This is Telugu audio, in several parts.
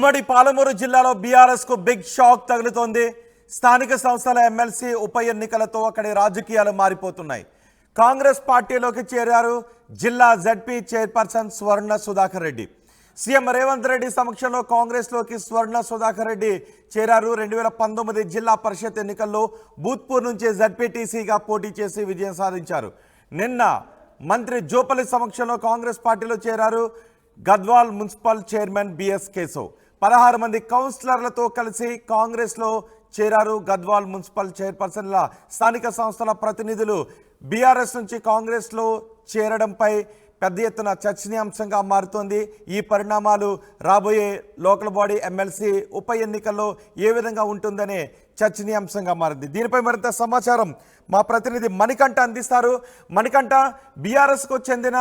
ఉమ్మడి పాలమూరు జిల్లాలో బీఆర్ఎస్ కు బిగ్ షాక్ తగులుతోంది. స్థానిక సంస్థల ఎమ్మెల్సీ ఉప ఎన్నికలతో అక్కడి రాజకీయాలు మారిపోతున్నాయి. కాంగ్రెస్ పార్టీలోకి చేరారు జిల్లా జెడ్పీ చైర్పర్సన్ స్వర్ణ సుధాకర్ రెడ్డి. సీఎం రేవంత్ రెడ్డి సమక్షంలో కాంగ్రెస్లోకి స్వర్ణ సుధాకర్ రెడ్డి చేరారు. 2019 జిల్లా పరిషత్ ఎన్నికల్లో బూత్పూర్ నుంచి జెడ్పీటీసీగా పోటీ చేసి విజయం సాధించారు. నిన్న మంత్రి జోపల్లి సమక్షంలో కాంగ్రెస్ పార్టీలో చేరారు. Gadwal municipal chairman BS Keshav 16 మంది కౌన్సిలర్లతో కలిసి కాంగ్రెస్లో చేరారు. గద్వాల్ మున్సిపల్ చైర్పర్సన్ల స్థానిక సంస్థల ప్రతినిధులు బీఆర్ఎస్ నుంచి కాంగ్రెస్లో చేరడంపై పెద్ద ఎత్తున చర్చనీయాంశంగా మారుతోంది. ఈ పరిణామాలు రాబోయే లోకల్ బాడీ ఎమ్మెల్సీ ఉప ఎన్నికల్లో ఏ విధంగా ఉంటుందనే చర్చనీయాంశంగా మారింది. దీనిపై మరింత సమాచారం మా ప్రతినిధి మణికంఠ అందిస్తారు. మణికంఠ, బీఆర్ఎస్కు చెందిన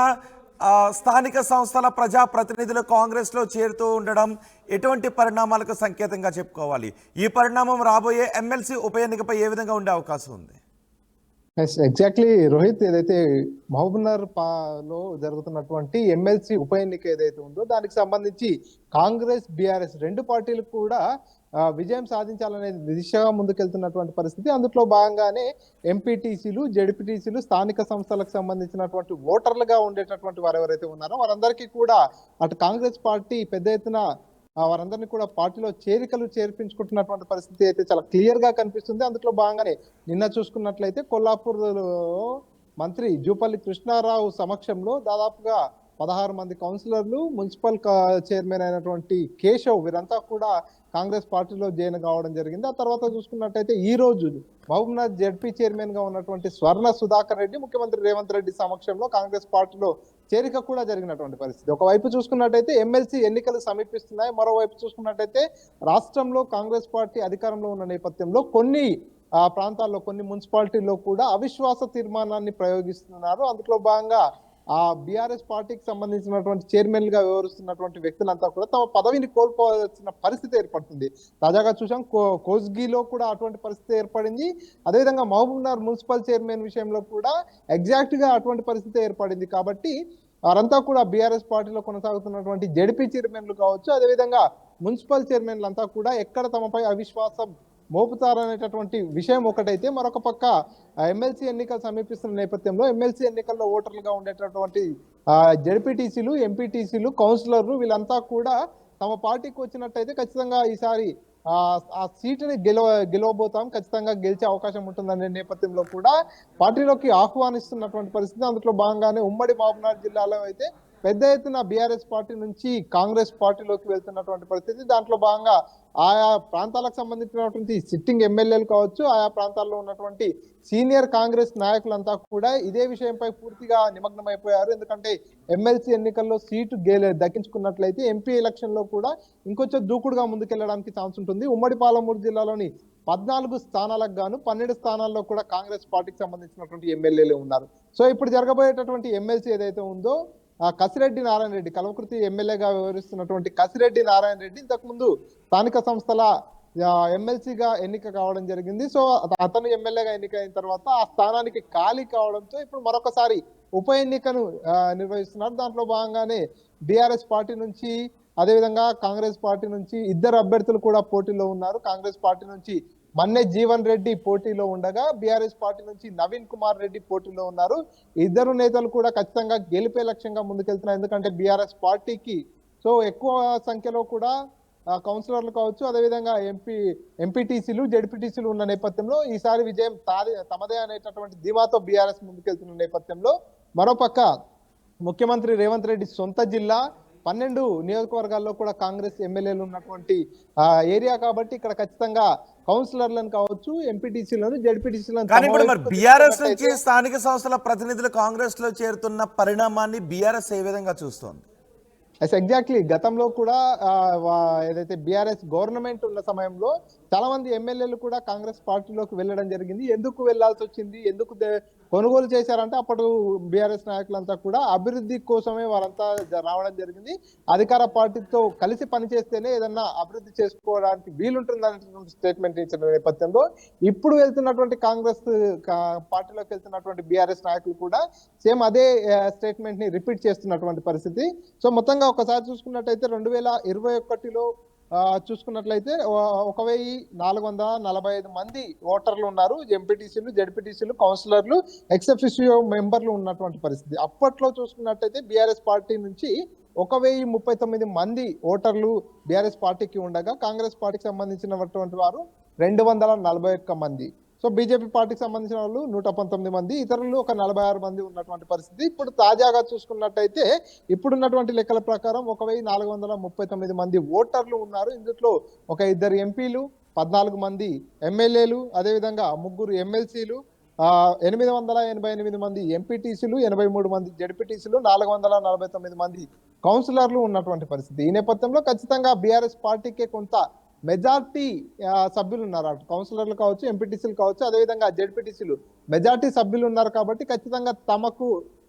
స్థానిక సంస్థల ప్రజాప్రతినిధులు కాంగ్రెస్లో చేరుతూ ఉండడం ఎటువంటి పరిణామాలకు సంకేతంగా చెప్పుకోవాలి? ఈ పరిణామం రాబోయే ఎమ్మెల్సీ ఉప ఎన్నికపై ఏ విధంగా ఉండే అవకాశం ఉంది? ఎగ్జాక్ట్లీ రోహిత్, ఏదైతే మహబూబ్నగర్ లో జరుగుతున్నటువంటి ఎమ్మెల్సీ ఉప ఎన్నిక ఏదైతే ఉందో దానికి సంబంధించి కాంగ్రెస్ బీఆర్ఎస్ రెండు పార్టీలు కూడా విజయం సాధించాలనే దిశగా ముందుకెళ్తున్నటువంటి పరిస్థితి. అందులో భాగంగానే ఎంపీటీసీలు, జెడ్పీటీసీలు, స్థానిక సంస్థలకు సంబంధించినటువంటి ఓటర్లుగా ఉండేటటువంటి వారు ఎవరైతే ఉన్నారో వారందరికీ కూడా అటు కాంగ్రెస్ పార్టీ పెద్ద ఎత్తున వారందరినీ కూడా పార్టీలో చేర్పించుకుంటున్నటువంటి పరిస్థితి అయితే చాలా క్లియర్ గా కనిపిస్తుంది. అందులో భాగంగానే నిన్న చూసుకున్నట్లయితే కొల్లాపూర్లో మంత్రి జూపల్లి కృష్ణారావు సమక్షంలో దాదాపుగా 16 మంది కౌన్సిలర్లు, మున్సిపల్ చైర్మన్ అయినటువంటి కేశవ్ వీరంతా కూడా కాంగ్రెస్ పార్టీలో జాయిన్ కావడం జరిగింది. ఆ తర్వాత చూసుకున్నట్టయితే ఈ రోజు మహబూబ్నగర్ జెడ్పీ చైర్మన్ గా ఉన్నటువంటి స్వర్ణ సుధాకర్ రెడ్డి ముఖ్యమంత్రి రేవంత్ రెడ్డి సమక్షంలో కాంగ్రెస్ పార్టీలో చేరిక కూడా జరిగినటువంటి పరిస్థితి. ఒకవైపు చూసుకున్నట్టయితే ఎమ్మెల్సీ ఎన్నికలు సమీపిస్తున్నాయి, మరోవైపు చూసుకున్నట్టయితే రాష్ట్రంలో కాంగ్రెస్ పార్టీ అధికారంలో ఉన్న నేపథ్యంలో కొన్ని ప్రాంతాల్లో, కొన్ని మున్సిపాలిటీల్లో కూడా అవిశ్వాస తీర్మానాన్ని ప్రయోగిస్తున్నారు. అందులో భాగంగా బీఆర్ఎస్ పార్టీకి సంబంధించినటువంటి చైర్మన్ గా వ్యవహరిస్తున్నటువంటి వ్యక్తులంతా కూడా తమ పదవిని కోల్పోవాల్సిన పరిస్థితి ఏర్పడుతుంది. తాజాగా చూసాం కోస్గిలో కూడా అటువంటి పరిస్థితి ఏర్పడింది. అదేవిధంగా మహబూబ్నగర్ మున్సిపల్ చైర్మన్ విషయంలో కూడా ఎగ్జాక్ట్ గా అటువంటి పరిస్థితి ఏర్పడింది. కాబట్టి వారంతా కూడా బీఆర్ఎస్ పార్టీలో కొనసాగుతున్నటువంటి జెడ్పీ చైర్మన్లు కావచ్చు, అదేవిధంగా మున్సిపల్ చైర్మన్లు అంతా కూడా ఎక్కడ తమపై అవిశ్వాసం మోపుతారనేటటువంటి విషయం ఒకటైతే, మరొక పక్క ఎమ్మెల్సీ ఎన్నికలు సమీపిస్తున్న నేపథ్యంలో ఎమ్మెల్సీ ఎన్నికల్లో ఓటర్లుగా ఉండేటటువంటి జెడ్పీటీసీలు, ఎంపీటీసీలు, కౌన్సిలర్లు వీళ్ళంతా కూడా తమ పార్టీకి వచ్చినట్టయితే ఖచ్చితంగా ఈసారి ఆ సీటుని గెలవబోతాం, ఖచ్చితంగా గెలిచే అవకాశం ఉంటుందనే నేపథ్యంలో కూడా పార్టీలోకి ఆహ్వానిస్తున్నటువంటి పరిస్థితి. అందులో భాగంగానే ఉమ్మడి మహబూబ్నగర్ జిల్లాలో అయితే పెద్ద ఎత్తున బీఆర్ఎస్ పార్టీ నుంచి కాంగ్రెస్ పార్టీలోకి వెళ్తున్నటువంటి పరిస్థితి. దాంట్లో భాగంగా ఆయా ప్రాంతాలకు సంబంధించినటువంటి సిట్టింగ్ ఎమ్మెల్యేలు కావచ్చు, ఆయా ప్రాంతాల్లో ఉన్నటువంటి సీనియర్ కాంగ్రెస్ నాయకులంతా కూడా ఇదే విషయంపై పూర్తిగా నిమగ్నమైపోయారు. ఎందుకంటే ఎమ్మెల్సీ ఎన్నికల్లో సీటు దక్కించుకున్నట్లయితే ఎంపీ ఎలక్షన్ లో కూడా ఇంకొంచెం దూకుడుగా ముందుకెళ్లడానికి ఛాన్స్ ఉంటుంది. ఉమ్మడి పాలమూరు జిల్లాలోని 14 స్థానాలకు గాను 12 స్థానాల్లో కూడా కాంగ్రెస్ పార్టీకి సంబంధించినటువంటి ఎమ్మెల్యేలు ఉన్నారు. సో ఇప్పుడు జరగబోయేటటువంటి ఎమ్మెల్సీ ఏదైతే ఉందో కసిరెడ్డి నారాయణ రెడ్డి, కల్వకుర్తి ఎమ్మెల్యేగా వ్యవహరిస్తున్నటువంటి కసిరెడ్డి నారాయణ రెడ్డి ఇంతకుముందు స్థానిక సంస్థల ఎమ్మెల్సీగా ఎన్నిక కావడం జరిగింది. సో అతను ఎమ్మెల్యేగా ఎన్నిక అయిన తర్వాత ఆ స్థానానికి ఖాళీ కావడంతో ఇప్పుడు మరొకసారి ఉప ఎన్నికను నిర్వహిస్తున్నారు. దాంట్లో భాగంగానే బీఆర్ఎస్ పార్టీ నుంచి, అదేవిధంగా కాంగ్రెస్ పార్టీ నుంచి 2 అభ్యర్థులు కూడా పోటీలో ఉన్నారు. కాంగ్రెస్ పార్టీ నుంచి మన్నె జీవన్ రెడ్డి పోటీలో ఉండగా బీఆర్ఎస్ పార్టీ నుంచి నవీన్ కుమార్ రెడ్డి పోటీలో ఉన్నారు. ఇద్దరు నేతలు కూడా ఖచ్చితంగా గెలిపే లక్ష్యంగా ముందుకెళ్తున్నారు. ఎందుకంటే బీఆర్ఎస్ పార్టీకి సో ఎక్కువ సంఖ్యలో కూడా కౌన్సిలర్లు కావచ్చు, అదేవిధంగా ఎంపీటీసీలు, జెడ్పీటీసీలు ఉన్న నేపథ్యంలో ఈసారి విజయం తమదే అనేటటువంటి ధీమాతో బీఆర్ఎస్ ముందుకెళ్తున్న నేపథ్యంలో మరోపక్క ముఖ్యమంత్రి రేవంత్ రెడ్డి సొంత జిల్లా 12 నియోజకవర్గాల్లో కూడా కాంగ్రెస్ ఎమ్మెల్యేలు ఉన్నటువంటి ఏరియా కాబట్టి ఇక్కడ ఖచ్చితంగా కౌన్సిలర్లను కావచ్చు, ఎంపీటీసీలను, జెడ్పీటీసీలను. కానీ ఇప్పుడు మరి బీఆర్ఎస్ నుంచి స్థానిక సంస్థల ప్రతినిధులు కాంగ్రెస్ లో చేరుతున్న పరిణామాన్ని బీఆర్ఎస్ ఏ విధంగా చూస్తోంది? ఎగ్జాక్ట్లీ గతంలో కూడా ఏదైతే బీఆర్ఎస్ గవర్నమెంట్ ఉన్న సమయంలో చాలా మంది ఎమ్మెల్యేలు కూడా కాంగ్రెస్ పార్టీలోకి వెళ్ళడం జరిగింది. ఎందుకు వెళ్లాల్సి వచ్చింది, ఎందుకు కొనుగోలు చేశారంటే అప్పుడు బీఆర్ఎస్ నాయకులంతా కూడా అభివృద్ధి కోసమే వారంతా రావడం జరిగింది. అధికార పార్టీతో కలిసి పనిచేస్తేనే ఏదన్నా అభివృద్ధి చేసుకోవడానికి వీలుంటుందనేటువంటి స్టేట్మెంట్ ఇచ్చిన నేపథ్యంలో ఇప్పుడు వెళ్తున్నటువంటి కాంగ్రెస్ పార్టీలోకి వెళ్తున్నటువంటి బీఆర్ఎస్ నాయకులు కూడా సేమ్ అదే స్టేట్మెంట్ ని రిపీట్ చేస్తున్నటువంటి పరిస్థితి. సో మొత్తంగా ఒకసారి చూసుకున్నట్టయితే 2021లో చూసుకున్నట్లయితే 1445 మంది ఓటర్లు ఉన్నారు. ఎంపీటీసీలు, జెడ్పీటీసీలు, కౌన్సిలర్లు, ఎక్స్-అఫిషియో మెంబర్లు ఉన్నటువంటి పరిస్థితి. అప్పట్లో చూసుకున్నట్టయితే బీఆర్ఎస్ పార్టీ నుంచి 1039 మంది ఓటర్లు బీఆర్ఎస్ పార్టీకి ఉండగా, కాంగ్రెస్ పార్టీకి సంబంధించినటువంటి వారు 241 మంది. సో బీజేపీ పార్టీకి సంబంధించిన వాళ్ళు 119 మంది, ఇతరులు ఒక 46 మంది ఉన్నటువంటి పరిస్థితి. ఇప్పుడు తాజాగా చూసుకున్నట్టయితే ఇప్పుడున్నటువంటి లెక్కల ప్రకారం 1439 మంది ఓటర్లు ఉన్నారు. ఇందులో ఒక 2 ఎంపీలు, 14 మంది ఎమ్మెల్యేలు, అదేవిధంగా 3 ఎమ్మెల్సీలు, 888 మంది ఎంపీటీసీలు, 83 మంది జెడ్పీటీసీలు, 449 మంది కౌన్సిలర్లు ఉన్నటువంటి పరిస్థితి. ఈ నేపథ్యంలో ఖచ్చితంగా బీఆర్ఎస్ పార్టీకే కొంత మెజార్టీ సభ్యులు ఉన్నారు. అటు కౌన్సిలర్లు కావచ్చు, ఎంపీటీసీలు కావచ్చు, అదేవిధంగా జెడ్పీటీసీలు మెజార్టీ సభ్యులు ఉన్నారు. కాబట్టి ఖచ్చితంగా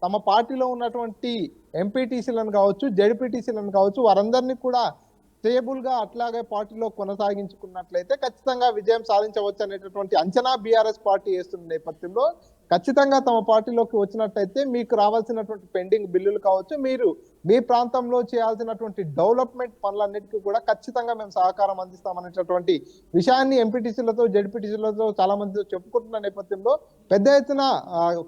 తమ పార్టీలో ఉన్నటువంటి ఎంపీటీసీలను కావచ్చు, జెడ్పీటీసీలను కావచ్చు, వారందరినీ కూడా స్టేబుల్ గా అట్లాగే పార్టీలో కొనసాగించుకున్నట్లయితే ఖచ్చితంగా విజయం సాధించవచ్చు అనేటటువంటి అంచనా బీఆర్ఎస్ పార్టీ వేస్తున్న నేపథ్యంలో ఖచ్చితంగా తమ పార్టీలోకి వచ్చినట్టయితే మీకు రావాల్సినటువంటి పెండింగ్ బిల్లులు కావచ్చు, మీరు మీ ప్రాంతంలో చేయాల్సినటువంటి డెవలప్మెంట్ పనులన్నిటికీ కూడా ఖచ్చితంగా మేము సహకారం అందిస్తామనేటటువంటి విషయాన్ని ఎంపీటీసీలతో, జెడ్పీటీసీలతో చాలా మందితో చెప్పుకుంటున్న నేపథ్యంలో పెద్ద ఎత్తున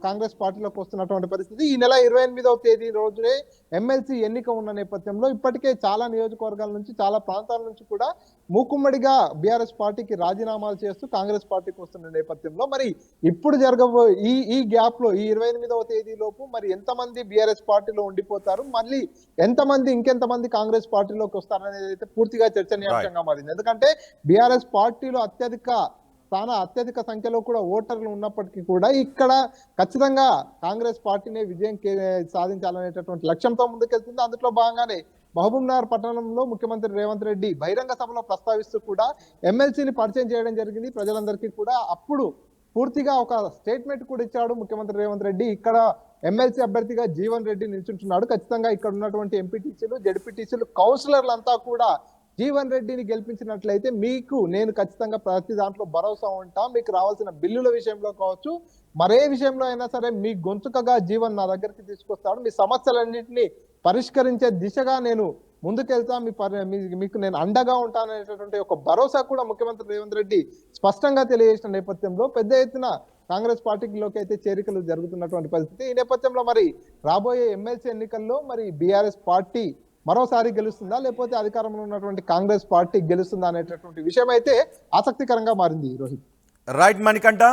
కాంగ్రెస్ పార్టీలోకి వస్తున్నటువంటి పరిస్థితి. ఈ నెల 28వ తేదీ రోజునే ఎమ్మెల్సీ ఎన్నిక ఉన్న నేపథ్యంలో ఇప్పటికే చాలా నియోజకవర్గాల నుంచి, చాలా ప్రాంతాల నుంచి కూడా మూకుమ్మడిగా బీఆర్ఎస్ పార్టీకి రాజీనామాలు చేస్తూ కాంగ్రెస్ పార్టీకి వస్తున్న నేపథ్యంలో మరి ఇప్పుడు ఈ గ్యాప్ లో ఈ 28వ తేదీ లోపు మరి ఎంతమంది బీఆర్ఎస్ పార్టీలో ఉండిపోతారు, మళ్ళీ ఇంకెంతమంది కాంగ్రెస్ పార్టీలోకి వస్తారనేది అయితే పూర్తిగా చర్చనీయాంశంగా మారింది. ఎందుకంటే బీఆర్ఎస్ పార్టీలో అత్యధిక సంఖ్యలో కూడా ఓటర్లు ఉన్నప్పటికీ కూడా ఇక్కడ ఖచ్చితంగా కాంగ్రెస్ పార్టీనే విజయం సాధించాలనేటటువంటి లక్ష్యంతో ముందుకెళ్తుంది. అందులో భాగంగానే మహబూబ్నగర్ పట్టణంలో ముఖ్యమంత్రి రేవంత్ రెడ్డి బహిరంగ సభలో ప్రస్తావిస్తూ కూడా ఎమ్మెల్సీని పరిచయం చేయడం జరిగింది ప్రజలందరికీ కూడా. అప్పుడు పూర్తిగా ఒక స్టేట్మెంట్ కూడా ఇచ్చాడు ముఖ్యమంత్రి రేవంత్ రెడ్డి. ఇక్కడ ఎమ్మెల్సీ అభ్యర్థిగా జీవన్ రెడ్డి నిల్చుంటున్నాడు. ఖచ్చితంగా ఇక్కడ ఉన్నటువంటి ఎంపీటీసీలు, జెడ్పీటీసీలు, కౌన్సిలర్లంతా కూడా జీవన్ రెడ్డిని గెలిపించినట్లయితే నేను ఖచ్చితంగా ప్రతి దాంట్లో భరోసా ఉంటా, మీకు రావాల్సిన బిల్లుల విషయంలో కావచ్చు, మరే విషయంలో అయినా సరే మీ గొంతుకగా జీవన్ నా దగ్గరికి తీసుకొస్తాడు, మీ సమస్యలన్నింటినీ పరిష్కరించే దిశగా నేను ముందుకెళ్తా, మీకు నేను అండగా ఉంటాననేటటువంటి ఒక భరోసా కూడా ముఖ్యమంత్రి రేవంత్ రెడ్డి స్పష్టంగా తెలియజేసిన నేపథ్యంలో పెద్ద ఎత్తున కాంగ్రెస్ పార్టీలోకి అయితే చేరికలు జరుగుతున్నటువంటి పరిస్థితి. ఈ నేపథ్యంలో మరి రాబోయే ఎమ్మెల్సీ ఎన్నికల్లో మరి బీఆర్ఎస్ పార్టీ మరోసారి గెలుస్తుందా, లేకపోతే అధికారంలో ఉన్నటువంటి కాంగ్రెస్ పార్టీ గెలుస్తుందా అనేటటువంటి విషయం అయితే ఆసక్తికరంగా మారింది. రోహిత్. రైట్ మణికంఠ,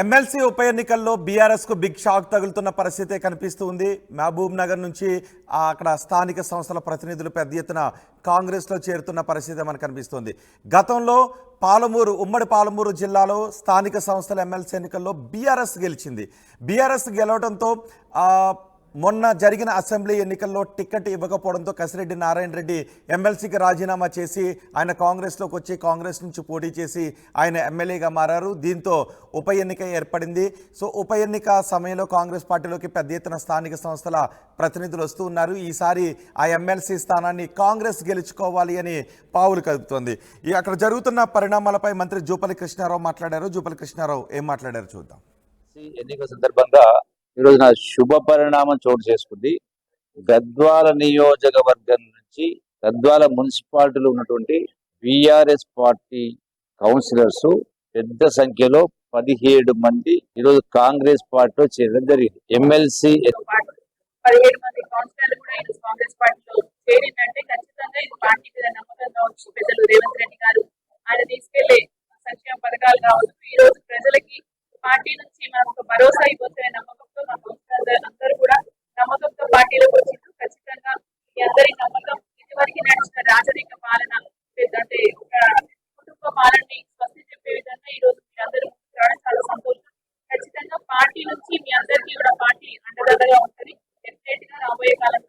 ఎమ్మెల్సీ ఉప ఎన్నికల్లో బీఆర్ఎస్కు బిగ్ షాక్ తగులుతున్న పరిస్థితే కనిపిస్తుంది. మహబూబ్ నగర్ నుంచి అక్కడ స్థానిక సంస్థల ప్రతినిధులు పెద్ద ఎత్తున కాంగ్రెస్లో చేరుతున్న పరిస్థితి మనకు కనిపిస్తుంది. గతంలో ఉమ్మడి పాలమూరు జిల్లాలో స్థానిక సంస్థల ఎమ్మెల్సీ ఎన్నికల్లో బీఆర్ఎస్ గెలిచింది. బీఆర్ఎస్ గెలవడంతో మొన్న జరిగిన అసెంబ్లీ ఎన్నికల్లో టికెట్ ఇవ్వకపోవడంతో కసిరెడ్డి నారాయణ రెడ్డి ఎమ్మెల్సీకి రాజీనామా చేసి ఆయన కాంగ్రెస్లోకి వచ్చి కాంగ్రెస్ నుంచి పోటీ చేసి ఆయన ఎమ్మెల్యేగా మారారు. దీంతో ఉప ఎన్నిక ఏర్పడింది. సో ఉప ఎన్నిక సమయంలో కాంగ్రెస్ పార్టీలోకి పెద్ద ఎత్తున స్థానిక సంస్థల ప్రతినిధులు వస్తూ ఉన్నారు. ఈసారి ఆ ఎమ్మెల్సీ స్థానాన్ని కాంగ్రెస్ గెలుచుకోవాలి అని పావులు కలుపుతోంది. అక్కడ జరుగుతున్న పరిణామాలపై మంత్రి జూపల్లి కృష్ణారావు మాట్లాడారు. జూపల్లి కృష్ణారావు ఏం మాట్లాడారు చూద్దాం. ఎన్నిక సందర్భంగా ఈరోజు నా శుభ పరిణామం చోటు చేసుకుంది. గద్వాల నియోజకవర్గం నుంచి గద్వాల మున్సిపాలిటీలో ఉన్నటువంటి బీఆర్ఎస్ పార్టీ కౌన్సిలర్స్ పెద్ద సంఖ్యలో 17 మంది ఈరోజు కాంగ్రెస్ పార్టీలో చేరడం జరిగింది. ఎమ్మెల్సీ 17 మంది కౌన్సిలర్లు కూడా ఈరోజు కాంగ్రెస్ పార్టీలో చేరిందంటే ఖచ్చితంగా ఇది పార్టీ మీద నమ్మకం కావచ్చు. పెద్దలు రేవంత్ రెడ్డి గారు ఆయన తీసుకెళ్లే సంక్షేమ పథకాలు కావచ్చు, ఈ రోజు ప్రజలకి పార్టీ నుంచి మనకు ఒక భరోసా అయిపోతున్న నమ్మకంతో మా కౌన్సిలర్ అందరూ కూడా నమ్మకంతో పార్టీలోకి వచ్చిండ్రు. ఖచ్చితంగా మీ అందరి నమ్మకం ఇదివరకు నడిచిన రాజరిక పాలన అంటే ఒక కుటుంబ పాలనని స్వస్తి చెప్పే విధంగా ఈ రోజు మీ అందరూ రావడం చాలా సంతోషం. ఖచ్చితంగా పార్టీ నుంచి మీ అందరికీ కూడా పార్టీ అండదండగా ఉంటుంది. డెఫినెట్ గా రాబోయే కాలంలో